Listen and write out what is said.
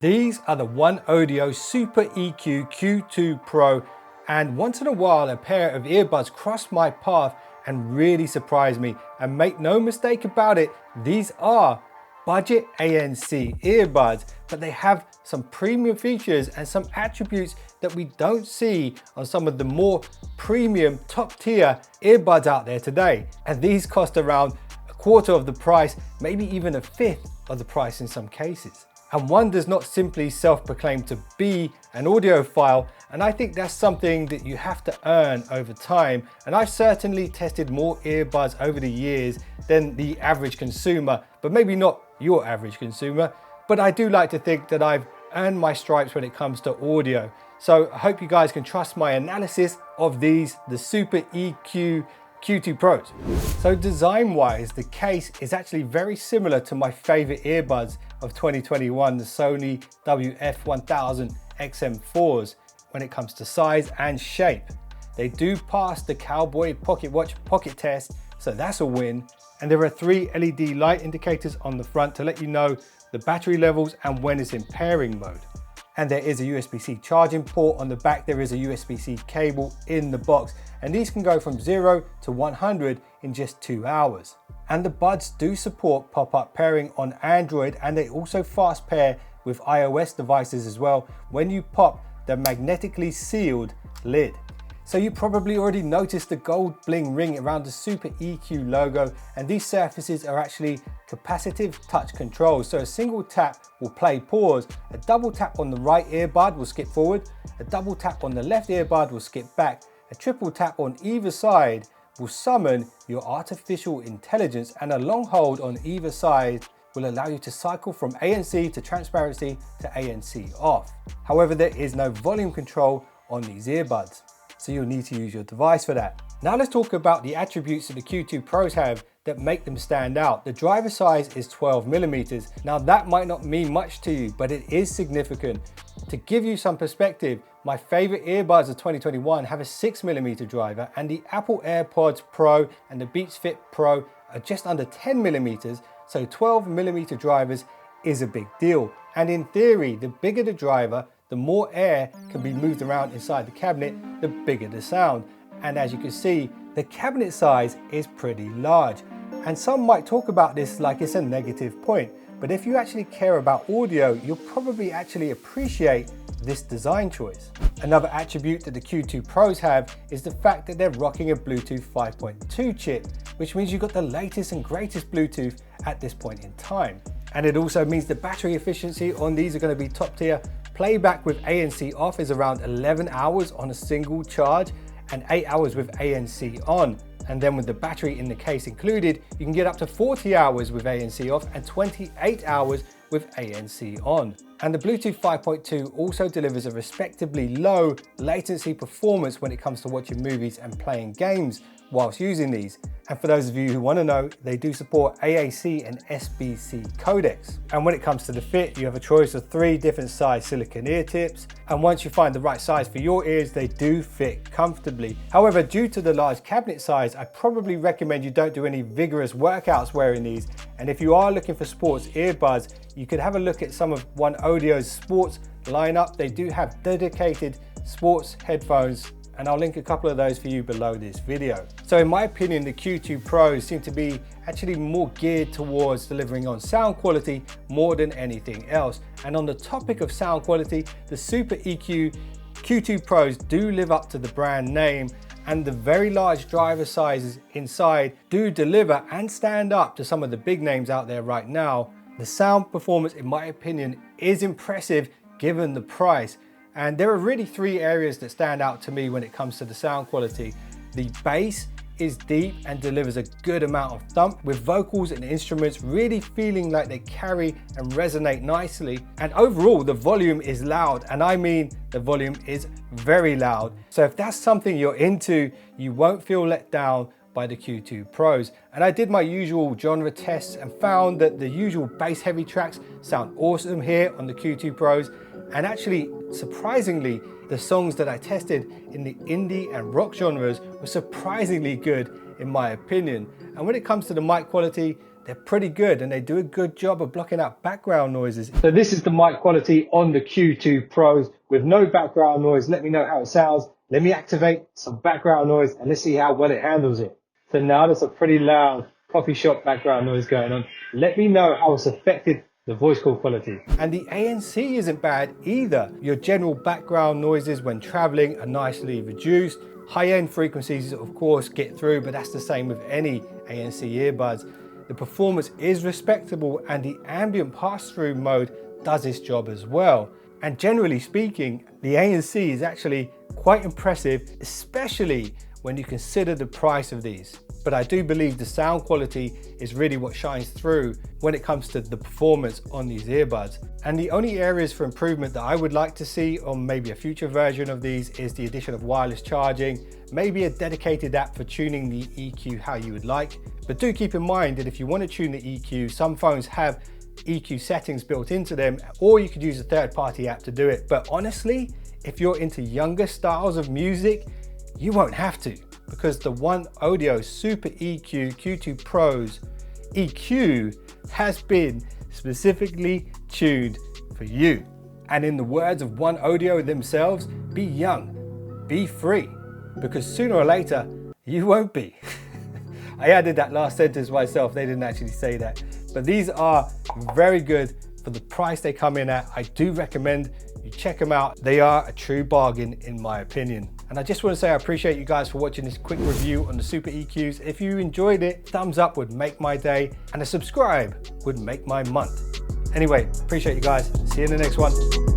These are the Oneodio SuperEQ Q2 Pro, and once in a while a pair of earbuds cross my path and really surprise me. And make no mistake about it, these are budget ANC earbuds, but they have some premium features and some attributes that we don't see on some of the more premium top tier earbuds out there today. And these cost around a quarter of the price, maybe even a fifth of the price in some cases. And one does not simply self-proclaim to be an audiophile, and I think that's something that you have to earn over time. And I've certainly tested more earbuds over the years than the average consumer, but maybe not your average consumer. But I do like to think that I've earned my stripes when it comes to audio. So I hope you guys can trust my analysis of these, the SuperEQ Q2 Pros. So design-wise, the case is actually very similar to my favorite earbuds of 2021, the Sony WF-1000 XM4s, when it comes to size and shape. They do pass the Cowboy Pocket Watch pocket test, so that's a win. And there are 3 LED light indicators on the front to let you know the battery levels and when it's in pairing mode. And there is a USB-C charging port on the back. There is a USB-C cable in the box, and these can go from 0 to 100 in just 2 hours. And the buds do support pop-up pairing on Android, and they also fast pair with iOS devices as well when you pop the magnetically sealed lid. So you probably already noticed the gold bling ring around the SuperEQ logo, and these surfaces are actually capacitive touch controls. So a single tap will play pause, a double tap on the right earbud will skip forward, a double tap on the left earbud will skip back, a triple tap on either side will summon your artificial intelligence, and a long hold on either side will allow you to cycle from ANC to transparency to ANC off. However, there is no volume control on these earbuds, so you'll need to use your device for that. Now let's talk about the attributes that the Q2 Pros have that make them stand out. The driver size is 12mm. Now that might not mean much to you, but it is significant. To give you some perspective, my favorite earbuds of 2021 have a 6mm driver, and the Apple Airpods Pro and the Beats Fit Pro are just under 10mm, so 12mm drivers is a big deal. And in theory, the bigger the driver, the more air can be moved around inside the cabinet, the bigger the sound. And as you can see, the cabinet size is pretty large. And some might talk about this like it's a negative point, but if you actually care about audio, you'll probably actually appreciate this design choice. Another attribute that the Q2 Pros have is the fact that they're rocking a Bluetooth 5.2 chip, which means you've got the latest and greatest Bluetooth at this point in time. And it also means the battery efficiency on these are going to be top tier. Playback with ANC off is around 11 hours on a single charge and 8 hours with ANC on. And then with the battery in the case included, you can get up to 40 hours with ANC off and 28 hours with ANC on. And the Bluetooth 5.2 also delivers a respectively low latency performance when it comes to watching movies and playing games whilst using these. And for those of you who want to know, they do support AAC and SBC codecs. And when it comes to the fit, you have a choice of 3 different size silicone ear tips. And once you find the right size for your ears, they do fit comfortably. However, due to the large cabinet size, I probably recommend you don't do any vigorous workouts wearing these. And if you are looking for sports earbuds, you could have a look at some of Oneodio's sports lineup. They do have dedicated sports headphones, and I'll link a couple of those for you below this video. So in my opinion, the Q2 Pros seem to be actually more geared towards delivering on sound quality more than anything else. And on the topic of sound quality, the SuperEQ Q2 Pros do live up to the brand name, and the very large driver sizes inside do deliver and stand up to some of the big names out there right now. The sound performance, in my opinion, is impressive given the price. And there are really 3 areas that stand out to me when it comes to the sound quality. The bass is deep and delivers a good amount of thump, with vocals and instruments really feeling like they carry and resonate nicely. And overall, the volume is loud, and I mean the volume is very loud. So if that's something you're into, you won't feel let down by the Q2 Pros. And I did my usual genre tests and found that the usual bass heavy tracks sound awesome here on the Q2 Pros. And actually, surprisingly, the songs that I tested in the indie and rock genres were surprisingly good in my opinion. And when it comes to the mic quality, they're pretty good and they do a good job of blocking out background noises. So this is the mic quality on the Q2 Pros with no background noise. Let me know how it sounds. Let me activate some background noise and let's see how well it handles it. So now there's a pretty loud coffee shop background noise going on. Let me know how it's affected the voice call quality. And the ANC isn't bad either. Your general background noises when traveling are nicely reduced. High-end frequencies, of course, get through, but that's the same with any ANC earbuds. The performance is respectable and the ambient pass-through mode does its job as well. And generally speaking, the ANC is actually quite impressive, especially when you consider the price of these. But I do believe the sound quality is really what shines through when it comes to the performance on these earbuds. And the only areas for improvement that I would like to see on maybe a future version of these is the addition of wireless charging, maybe a dedicated app for tuning the EQ how you would like. But do keep in mind that if you want to tune the EQ, some phones have EQ settings built into them, or you could use a third-party app to do it. But honestly, if you're into younger styles of music, you won't have to, because the Oneodio SuperEQ Q2 Pros EQ has been specifically tuned for you. And in the words of Oneodio themselves, be young, be free, because sooner or later, you won't be. I added that last sentence myself, they didn't actually say that. But these are very good for the price they come in at. I do recommend you check them out. They are a true bargain in my opinion. And I just want to say I appreciate you guys for watching this quick review on the SuperEQs. If you enjoyed it, thumbs up would make my day and a subscribe would make my month. Anyway, appreciate you guys. See you in the next one.